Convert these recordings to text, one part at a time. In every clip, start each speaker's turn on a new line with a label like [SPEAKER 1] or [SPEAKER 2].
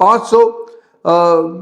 [SPEAKER 1] 500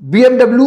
[SPEAKER 1] BMW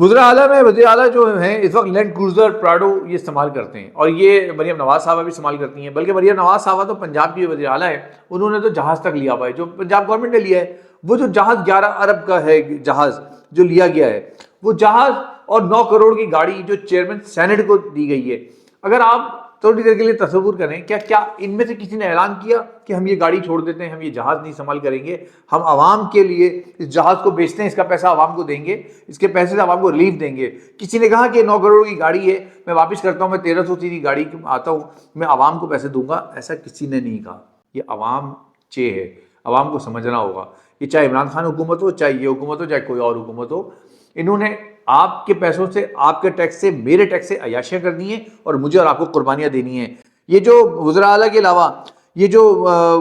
[SPEAKER 1] وزراء اعلیٰ میں وزیر اعلیٰ جو ہیں اس وقت لینڈ کروزر پراڈو یہ استعمال کرتے ہیں، اور یہ مریم نواز صاحبہ بھی استعمال کرتی ہیں، بلکہ مریم نواز صاحبہ تو پنجاب کی وزیر اعلیٰ ہے، انہوں نے تو جہاز تک لیا ہوا ہے جو پنجاب گورنمنٹ نے لیا ہے۔ وہ جو جہاز 11 ارب کا ہے جہاز جو لیا گیا ہے، وہ جہاز اور 9 کروڑ کی گاڑی جو چیئرمین سینٹ کو دی گئی ہے، اگر آپ تھوڑی دیر کے لیے تصور کریں، کیا ان میں سے کسی نے اعلان کیا کہ ہم یہ گاڑی چھوڑ دیتے ہیں، ہم یہ جہاز نہیں استعمال کریں گے، ہم عوام کے لیے اس جہاز کو بیچتے ہیں، اس کا پیسہ عوام کو دیں گے، اس کے پیسے سے عوام کو ریلیف دیں گے؟ کسی نے کہا کہ 9 کروڑ کی گاڑی ہے، میں واپس کرتا ہوں، میں 1300 سی کی گاڑی آتا ہوں، میں عوام کو پیسے دوں گا؟ ایسا کسی نے نہیں کہا۔ یہ عوام چے ہے، عوام کو سمجھنا ہوگا، یہ چاہے عمران خان حکومت ہو، چاہے یہ حکومت ہو، چاہے کوئی اور حکومت ہو، انہوں نے آپ کے پیسوں سے، آپ کے ٹیکس سے، میرے ٹیکس سے عیاشیاں کرنی ہیں اور مجھے اور آپ کو قربانیاں دینی ہیں۔ یہ جو وزراء اعلیٰ کے علاوہ یہ جو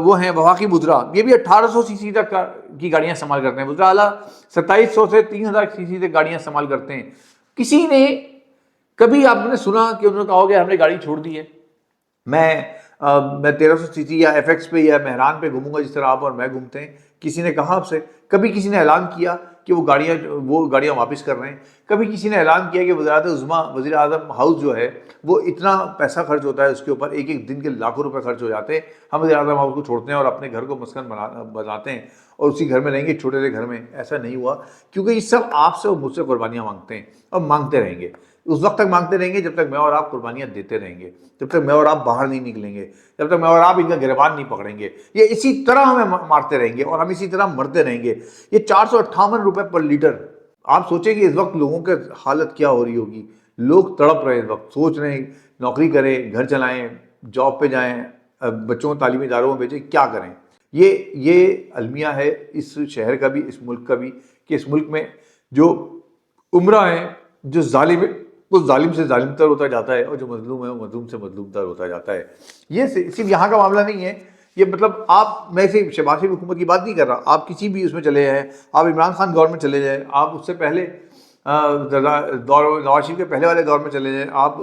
[SPEAKER 1] وہ ہیں وفاقی وزراء، یہ بھی 1800 سی سی تک کی گاڑیاں استعمال کرتے ہیں۔ وزراء اعلیٰ 2700 سے 3000 سی سی تک گاڑیاں استعمال کرتے ہیں۔ کسی نے کبھی آپ نے سنا کہ انہوں نے کہا ہو کہ ہم نے گاڑی چھوڑ دی ہے، میں 1300 سی سی یا ایف ایکس پہ یا مہران پہ گھوموں گا جس طرح آپ اور میں گھومتے ہیں؟ کسی نے کہا آپ سے؟ کبھی کسی نے اعلان کیا کہ وہ گاڑیاں واپس کر رہے ہیں؟ کبھی کسی نے اعلان کیا کہ وزارت عظمیٰ وزیر اعظم ہاؤس جو ہے وہ اتنا پیسہ خرچ ہوتا ہے اس کے اوپر، ایک دن کے لاکھوں روپے خرچ ہو جاتے ہیں، ہم وزیر اعظم ہاؤس کو چھوڑتے ہیں اور اپنے گھر کو مسکن بناتے ہیں اور اسی گھر میں رہیں گے، چھوٹے سے گھر میں؟ ایسا نہیں ہوا، کیونکہ یہ سب آپ سے اور مجھ سے قربانیاں مانگتے ہیں اور مانگتے رہیں گے، اس وقت تک مانگتے رہیں گے جب تک میں اور آپ قربانیاں دیتے رہیں گے، جب تک میں اور آپ باہر نہیں نکلیں گے، جب تک میں اور آپ ان کا گریبان نہیں پکڑیں گے۔ یہ اسی طرح ہمیں مارتے رہیں گے اور ہم اسی طرح مرتے رہیں گے۔ یہ 458 روپے پر لیٹر، آپ سوچیں کہ اس وقت لوگوں کے حالت کیا ہو رہی ہوگی؟ لوگ تڑپ رہے ہیں، اس وقت سوچ رہے ہیں نوکری کریں، گھر چلائیں، جاب پہ جائیں، بچوں کو تعلیمی اداروں میں بھیجیں، کیا کریں؟ یہ المیہ ہے اس شہر کا بھی، اس ملک کا بھی، کہ اس ملک میں جو عمرہ ہیں، جو ظالم ہے وہ ظالم سے ظالم تر ہوتا جاتا ہے، اور جو مظلوم ہے وہ مظلوم سے مظلوم تر ہوتا جاتا ہے۔ یہ صرف یہاں کا معاملہ نہیں ہے، یہ مطلب میں صرف شہباز شریف حکومت کی بات نہیں کر رہا، آپ کسی بھی اس میں چلے جائیں، آپ عمران خان دور میں چلے جائیں، آپ اس سے پہلے نواز شریف کے پہلے والے دور میں چلے جائیں، آپ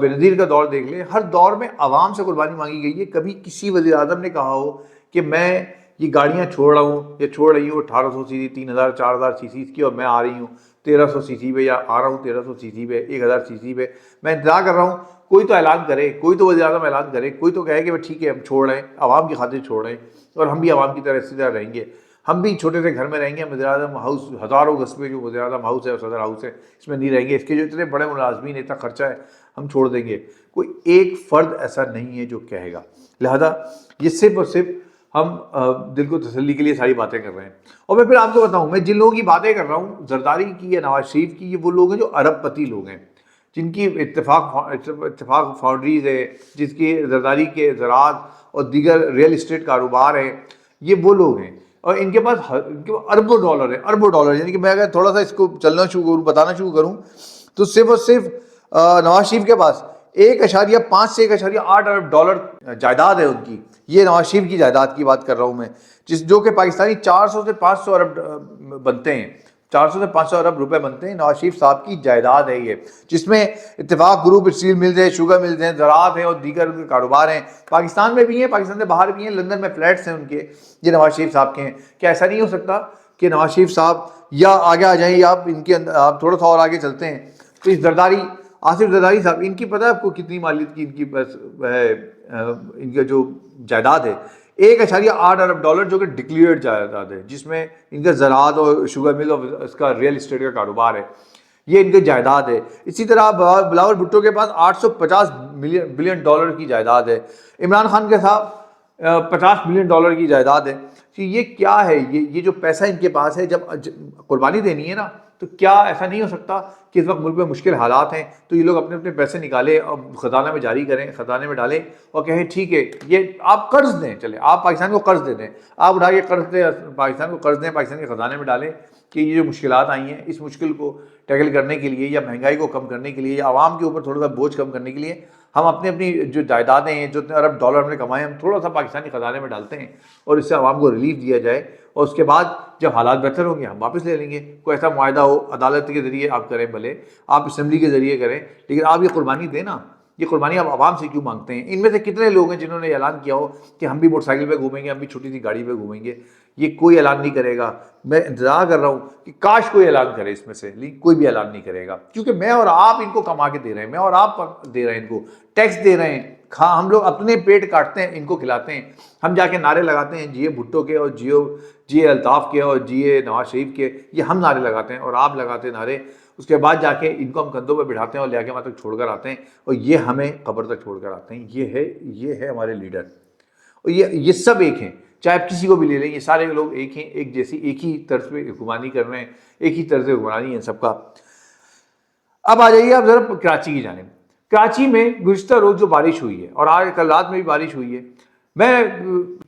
[SPEAKER 1] بینظیر کا دور دیکھ لیں، ہر دور میں عوام سے قربانی مانگی گئی ہے۔ کبھی کسی وزیر اعظم نے کہا ہو کہ میں یہ گاڑیاں چھوڑ رہا ہوں یا چھوڑ رہی ہوں 1800 سی سی، 3000 4000 سی سی کی، اور میں آ رہی ہوں 1300 سی سی پہ، یا آ رہا ہوں 1300 سی سی پہ، 1000 سی سی پہ، میں انتظار کر رہا ہوں کوئی تو اعلان کرے، کوئی تو وزیر اعظم اعلان کرے، کوئی تو کہے کہ ٹھیک ہے ہم چھوڑ رہے ہیں، عوام کی خاطر چھوڑ رہے ہیں، اور ہم بھی عوام کی طرح اسی طرح رہیں گے، ہم بھی چھوٹے سے گھر میں رہیں گے، وزیر اعظم ہاؤس ہزاروں گز پہ جو وزیر اعظم ہاؤس ہے اور صدر ہاؤس ہے اس میں نہیں رہیں گے، اس کے جو اتنے بڑے ملازمین، اتنا خرچہ ہے، ہم چھوڑ دیں گے۔ کوئی ایک فرد ایسا نہیں ہے جو کہے گا، لہذا یہ صرف اور صرف ہم دل کو تسلی کے لیے ساری باتیں کر رہے ہیں۔ اور میں پھر آپ کو بتاؤں، میں جن لوگوں کی باتیں کر رہا ہوں، زرداری کی یا نواز شریف کی، یہ وہ لوگ ہیں جو ارب پتی لوگ ہیں، جن کی اتفاق فاؤنڈریز ہے، جس کی زرداری کے زراعت اور دیگر ریئل اسٹیٹ کاروبار ہیں، یہ وہ لوگ ہیں، اور ان کے پاس اربوں ڈالر ہے، اربوں ڈالر، یعنی کہ میں اگر تھوڑا سا اس کو بتانا شروع کروں تو صرف اور صرف نواز شریف کے پاس 1.5 سے 1.8 ارب ڈالر جائیداد ہے ان کی۔ یہ نواز شریف کی جائیداد کی بات کر رہا ہوں میں، جو کہ پاکستانی 400 سے 500 ارب بنتے ہیں، 400 سے 500 ارب روپے بنتے ہیں۔ نواز شریف صاحب کی جائیداد ہے یہ، جس میں اتفاق گروپ، اسٹیل ملز ہیں، شوگر ملز ہیں، زراعت ہیں اور دیگر ان کے کاروبار ہیں، پاکستان میں بھی ہیں، پاکستان سے باہر بھی ہیں، لندن میں فلیٹس ہیں ان کے، یہ نواز شریف صاحب کے ہیں۔ کیا ایسا نہیں ہو سکتا کہ نواز شریف صاحب یا آگے آ جائیں، یا آپ تھوڑا سا اور آگے چلتے ہیں تو اس زرداری، آصف زرداری صاحب، ان کی پتہ ہے آپ کو کتنی مالیت کی ان کی بس ہے، ان کا جو جائیداد ہے 1.8 ارب ڈالر، جو کہ ڈکلیئرڈ جائیداد ہے، جس میں ان کا زراعت اور شوگر مل اور اس کا ریئل اسٹیٹ کا کاروبار ہے، یہ ان کی جائیداد ہے۔ اسی طرح بلاول بھٹو کے پاس 850 بلین ڈالر کی جائیداد ہے، عمران خان کے ساتھ 50 بلین ڈالر کی جائیداد ہے۔ یہ کیا ہے؟ یہ جو پیسہ ان کے پاس ہے، جب قربانی دینی ہے نا، تو کیا ایسا نہیں ہو سکتا کہ اس وقت ملک میں مشکل حالات ہیں تو یہ لوگ اپنے اپنے پیسے نکالیں اور خزانہ میں جاری کریں، خزانے میں ڈالیں اور کہیں ٹھیک ہے یہ آپ قرض دیں، چلیں آپ پاکستان کو قرض دے دیں، آپ اٹھا کے قرض دیں، پاکستان کو قرض دیں، پاکستان کے خزانے میں ڈالیں کہ یہ جو مشکلات آئی ہیں اس مشکل کو ٹیکل کرنے کے لیے، یا مہنگائی کو کم کرنے کے لیے، یا عوام کے اوپر تھوڑا سا بوجھ کم کرنے کے لیے ہم اپنی جو جائیدادیں ہیں، جو ارب ڈالر ہم نے کمائے، ہم تھوڑا سا پاکستانی خزانے میں ڈالتے ہیں اور اس سے عوام کو ریلیف دیا جائے، اور اس کے بعد جب حالات بہتر ہوں گے ہم واپس لے لیں گے۔ کوئی ایسا معاہدہ ہو عدالت کے ذریعے آپ کریں، بھلے آپ اسمبلی کے ذریعے کریں، لیکن آپ یہ قربانی دیں نا، یہ قربانی آپ عوام سے کیوں مانگتے ہیں؟ ان میں سے کتنے لوگ ہیں جنہوں نے اعلان کیا ہو کہ ہم بھی موٹر سائیکل پہ گھومیں گے، ہم بھی چھوٹی سی گاڑی پہ گھومیں گے؟ یہ کوئی اعلان نہیں کرے گا. میں انتظار کر رہا ہوں کہ کاش کوئی اعلان کرے اس میں سے، لیکن کوئی بھی اعلان نہیں کرے گا، کیونکہ میں اور آپ ان کو کما کے دے رہے ہیں، میں اور آپ دے رہے ہیں، ان کو ٹیکس دے رہے ہیں. ہم لوگ اپنے پیٹ کاٹتے ہیں، ان کو کھلاتے ہیں. ہم جا کے نعرے لگاتے ہیں جیے بھٹو کے اور جیے الطاف کے اور جیے نواز شریف کے، یہ ہم نعرے لگاتے ہیں اور آپ لگاتے ہیں نعرے. اس کے بعد جا کے ان کو ہم کندھوں پہ بٹھاتے ہیں اور لے کے وہاں تک چھوڑ کر آتے ہیں، اور یہ ہمیں قبر تک چھوڑ کر آتے ہیں. یہ ہے ہمارے لیڈر. اور یہ سب ایک ہیں، چاہے آپ کسی کو بھی لے لیں، یہ سارے لوگ ایک ہیں، ایک جیسی، ایک ہی طرز پہ حکمرانی کر رہے ہیں، ایک ہی طرز حکمرانی ہے سب کا. اب آ جائیے آپ ذرا کراچی کی جانب. کراچی میں گزشتہ روز جو بارش ہوئی ہے، اور آج کل رات میں بھی بارش ہوئی ہے، میں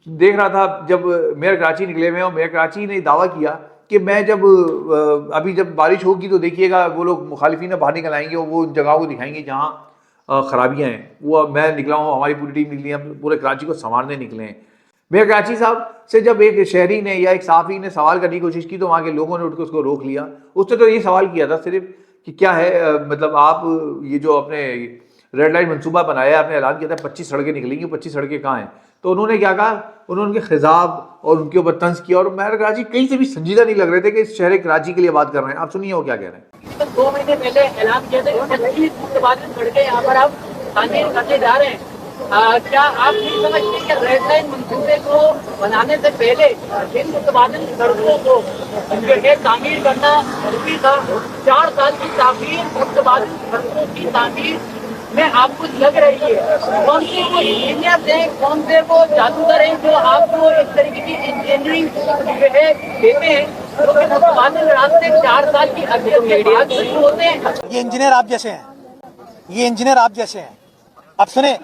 [SPEAKER 1] دیکھ رہا تھا جب میئر کراچی نکلے ہوئے ہیں، اور میئر کراچی نے دعویٰ کیا کہ میں ابھی جب بارش ہوگی تو دیکھیے گا وہ لوگ مخالفین باہر نکل آئیں گے اور وہ ان جگہوں کو دکھائیں گے جہاں خرابیاں ہیں. وہ میں نکلا ہوں، ہماری پوری ٹیم نکلی ہے، ہم پورے کراچی کو سنوارنے نکلے ہیں. میئر کراچی صاحب سے جب ایک شہری نے یا ایک صحافی نے سوال کرنے کی کوشش کی تو وہاں کے لوگوں نے اٹھ کے اس کو روک لیا. اس نے تو یہ سوال کیا تھا صرف کہ کیا ہے مطلب آپ یہ جو اپنے ریڈ لائٹ منصوبہ بنایا ہے، آپ نے اعلان کیا تھا 25 سڑکیں نکلیں گی، 25 سڑکیں کہاں ہیں؟ تو انہوں نے کیا کہا، انہوں نے ان کے خضاب اور ان کے اوپر طنز کیا، اور میئر کراچی کہیں سے بھی سنجیدہ نہیں لگ رہے تھے کہ اس شہر کراچی کے لیے بات کر رہے ہیں. آپ سنیے وہ کیا کہہ رہے ہیں.
[SPEAKER 2] 2 مہینے پہلے اعلان کیا تھا 25 متبادل سڑکیں یہاں پر آپ تعمیر کرنے جا رہے ہیں. کیا آپ نہیں سمجھتے کہ ریڈ لائن منصوبے کو بنانے سے پہلے ان متبادل سڑکوں کو جو ہے تعمیر کرنا ضروری تھا؟ 4 سال کی تعمیر متبادل سڑکوں کی تعمیر میں آپ کو لگ رہی ہے. کون سے وہ انجینئر ہیں، کون سے وہ جادوگر ہیں جو آپ کو اس طریقے کی انجینئرنگ جو ہے دیتے ہیں جو کہ متبادل راستے 4 سال کی عرصے کے بعد شروع ہوتے ہیں؟
[SPEAKER 3] یہ انجینئر آپ جیسے ہیں، یہ انجینئر آپ جیسے ہیں. اب سنیں،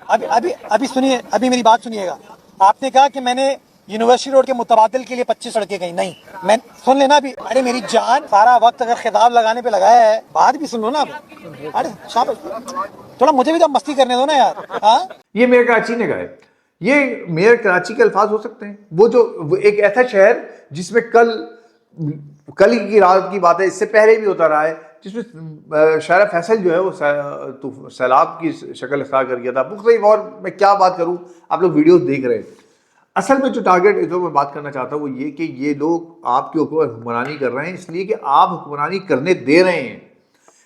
[SPEAKER 3] ابھی سنیے، ابھی میری بات سنیے گا. آپ نے کہا کہ میں نے یونیورسٹی روڈ کے متبادل کے لیے 25 سڑکیں کہیں، نہیں، میں سن لینا ابھی. ارے میری جان، سارا وقت اگر خطاب لگانے پہ لگایا ہے، بات بھی سن لو نا اب. ارے شاباش، تھوڑا مجھے بھی تو مستی کرنے دو نا یار. ہاں،
[SPEAKER 1] یہ میئر کراچی نے کہا ہے. یہ میئر کراچی کے الفاظ ہو سکتے ہیں؟ وہ ایک ایسا شہر جس میں کل کی رات کی بات ہے، اس سے پہلے بھی ہوتا رہا ہے، جس میں شارع فیصل جو ہے وہ سیلاب کی شکل اختیار کر گیا تھا مختلف. اور میں کیا بات کروں، آپ لوگ ویڈیوز دیکھ رہے ہیں. اصل میں جو ٹارگیٹ جو میں بات کرنا چاہتا ہوں وہ یہ کہ یہ لوگ آپ کے اوپر حکمرانی کر رہے ہیں اس لیے کہ آپ حکمرانی کرنے دے رہے ہیں.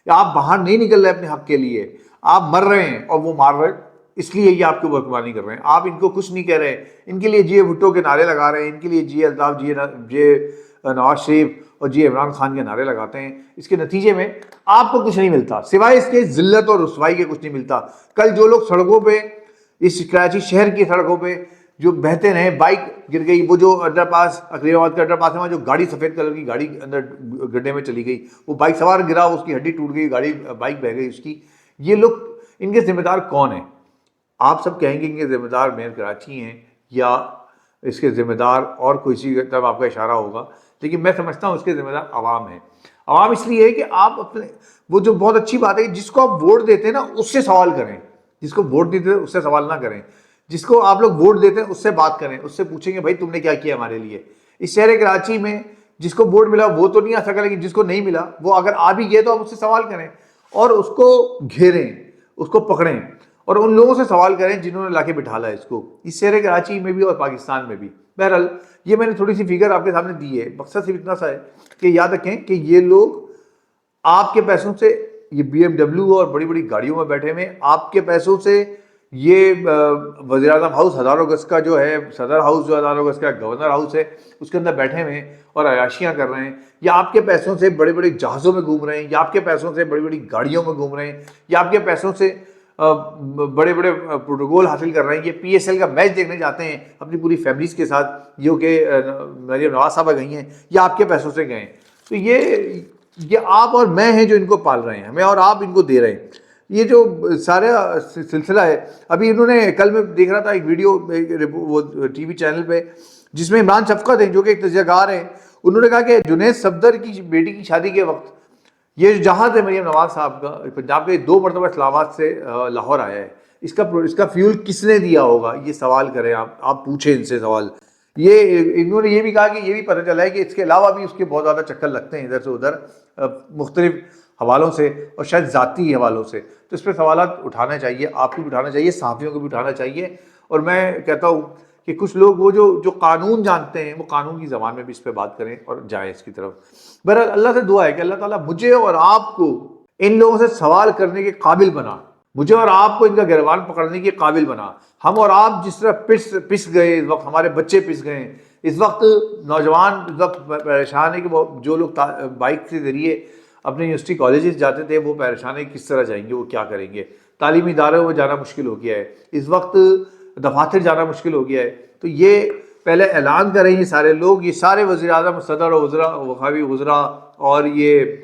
[SPEAKER 1] آپ باہر نہیں نکل رہے اپنے حق کے لیے، آپ مر رہے ہیں اور وہ مار رہے ہیں، اس لیے یہ آپ کے اوپر حکمرانی کر رہے ہیں. آپ ان کو کچھ نہیں کہہ رہے، ان کے لیے جیے بھٹو کے نعرے لگا رہے ہیں، ان کے لیے جیے الطاف، جیے نواز شریف اور جی عمران خان کے نعرے لگاتے ہیں. اس کے نتیجے میں آپ کو کچھ نہیں ملتا سوائے اس کے ذلت اور رسوائی کے، کچھ نہیں ملتا. کل جو لوگ سڑکوں پہ، اس کراچی شہر کی سڑکوں پہ جو بہتے رہے، بائک گر گئی، وہ جو انڈر پاس اقلیت آباد کا انڈر پاس ہے وہاں جو گاڑی سفید کلر کی گاڑی اندر گڈھے میں چلی گئی، وہ بائک سوار گرا، اس کی ہڈی ٹوٹ گئی، بائک بہہ گئی اس کی. یہ لوگ، ان کے ذمہ دار کون ہیں؟ آپ سب کہیں گے ان کے ذمہ دار میئر کراچی ہیں یا اس کے ذمہ دار اور کوئی چیز طرف آپ کا اشارہ ہوگا، لیکن میں سمجھتا ہوں اس کے ذمہ دار عوام ہیں. عوام اس لیے ہے کہ آپ اپنے، وہ جو بہت اچھی بات ہے، جس کو آپ ووٹ دیتے ہیں نا اس سے سوال کریں. جس کو ووٹ دیتے ہیں اس سے سوال نہ کریں. جس کو آپ لوگ ووٹ دیتے ہیں اس سے بات کریں، اس سے پوچھیں گے بھائی تم نے کیا کیا ہمارے لیے. اس شہر کراچی میں جس کو ووٹ ملا وہ تو نہیں آ سکا، لیکن جس کو نہیں ملا وہ اگر آ بھی گئے تو آپ اس سے سوال کریں اور اس کو گھیریں، اس کو پکڑیں اور ان لوگوں سے سوال کریں جنہوں نے لا کے بٹھالا ہے اس کو، اس شہر کراچی میں بھی اور پاکستان میں بھی. بہرحال یہ میں نے تھوڑی سی فگر آپ کے سامنے دی ہے. مقصد صرف اتنا سا ہے کہ یاد رکھیں کہ یہ لوگ آپ کے پیسوں سے، یہ بی ایم ڈبلیو اور بڑی بڑی گاڑیوں میں بیٹھے ہوئے، آپ کے پیسوں سے یہ وزیر اعظم ہاؤس ہزاروں گز کا جو ہے، صدر ہاؤس جو ہزاروں گز کا، گورنر ہاؤس ہے، اس کے اندر بیٹھے ہوئے ہیں اور عیاشیاں کر رہے ہیں. یا آپ کے پیسوں سے بڑے بڑے جہازوں میں گھوم رہے ہیں، یا آپ کے پیسوں سے بڑی بڑی گاڑیوں میں گھوم رہے ہیں، یا آپ کے پیسوں سے بڑے بڑے پروٹوکول حاصل کر رہے ہیں. یہ پی ایس ایل کا میچ دیکھنے جاتے ہیں اپنی پوری فیملیز کے ساتھ، جو کہ مریم نواز صاحبہ گئی ہیں، یا آپ کے پیسوں سے گئے. تو یہ آپ اور میں ہیں جو ان کو پال رہے ہیں، ہمیں اور آپ ان کو دے رہے ہیں. یہ جو سارا سلسلہ ہے، ابھی انہوں نے، کل میں دیکھ رہا تھا ایک ویڈیو وہ ٹی وی چینل پہ، جس میں عمران شفقت ہیں جو کہ ایک تجزیہ کار ہیں، انہوں نے کہا کہ جنید صفدر کی بیٹی کی شادی کے وقت یہ جہاز ہے مریم نواز صاحب کا، پنجاب کے 2 مرتبہ اسلام آباد سے لاہور آیا ہے، اس کا فیول کس نے دیا ہوگا؟ یہ سوال کریں آپ پوچھیں ان سے سوال. انہوں نے یہ بھی کہا کہ یہ بھی پتہ چلا ہے کہ اس کے علاوہ بھی اس کے بہت زیادہ چکر لگتے ہیں ادھر سے ادھر، مختلف حوالوں سے اور شاید ذاتی حوالوں سے، تو اس پہ سوالات اٹھانا چاہیے، آپ کو بھی اٹھانا چاہیے، صحافیوں کو بھی اٹھانا چاہیے. اور میں کہتا ہوں کہ کچھ لوگ وہ جو قانون جانتے ہیں وہ قانون کی زبان میں بھی اس پہ بات کریں اور جائیں اس کی طرف. بہرحال اللہ سے دعا ہے کہ اللہ تعالیٰ مجھے اور آپ کو ان لوگوں سے سوال کرنے کے قابل بنا، مجھے اور آپ کو ان کا گریبان پکڑنے کے قابل بنا. ہم اور آپ جس طرح پس گئے، اس وقت ہمارے بچے پس گئے ہیں، اس وقت نوجوان اس وقت پریشان ہے کہ وہ جو لوگ بائک کے ذریعے اپنے یونیورسٹی کالجز جاتے تھے وہ پریشان ہے کس طرح جائیں گے، وہ کیا کریں گے. تعلیمی اداروں میں جانا مشکل ہو گیا ہے، اس وقت دفاتر جانا مشکل ہو گیا ہے. تو یہ پہلے اعلان کریں یہ سارے لوگ، یہ سارے وزیر اعظم، صدر و وزراء، وفاقی وزراء اور یہ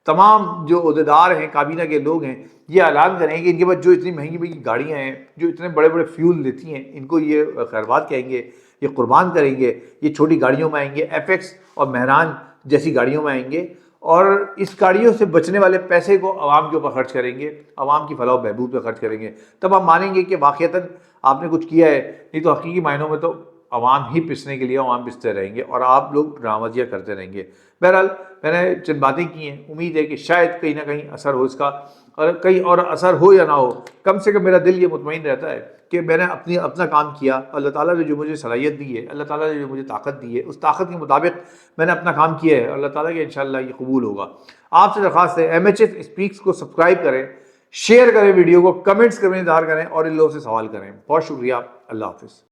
[SPEAKER 1] تمام جو عہدیدار ہیں، کابینہ کے لوگ ہیں، یہ اعلان کریں کہ ان کے پاس جو اتنی مہنگی مہنگی گاڑیاں ہیں، جو اتنے بڑے بڑے فیول دیتی ہیں، ان کو یہ خیرباد کہیں گے، یہ قربان کریں گے، یہ چھوٹی گاڑیوں میں آئیں گے، ایف ایکس اور مہران جیسی گاڑیوں میں آئیں گے، اور اس گاڑیوں سے بچنے والے پیسے کو عوام کے اوپر خرچ کریں گے، عوام کی فلاح و بہبود پہ خرچ کریں گے. تب ہم مانیں گے کہ واقعتاً آپ نے کچھ کیا ہے. نہیں تو حقیقی معنوں میں تو عوام ہی پسنے کے لیے عوام پستے رہیں گے اور آپ لوگ ڈرامازیاں کرتے رہیں گے. بہرحال میں نے چند باتیں کی ہیں، امید ہے کہ شاید کہیں نہ کہیں اثر ہو اس کا، اور کہیں اور اثر ہو یا نہ ہو، کم سے کم میرا دل یہ مطمئن رہتا ہے کہ میں نے اپنا کام کیا. اللہ تعالیٰ نے جو مجھے صلاحیت دی ہے، اللہ تعالیٰ نے جو مجھے طاقت دی ہے، اس طاقت کے مطابق میں نے اپنا کام کیا ہے. اللہ تعالیٰ کے انشاءاللہ یہ قبول ہوگا. آپ سے درخواست ہے MHS اسپیکس کو سبسکرائب کریں، شیئر کریں ویڈیو کو، کمنٹس کریں، اظہار کریں اور ان لوگوں سے سوال کریں. بہت شکریہ. اللہ حافظ.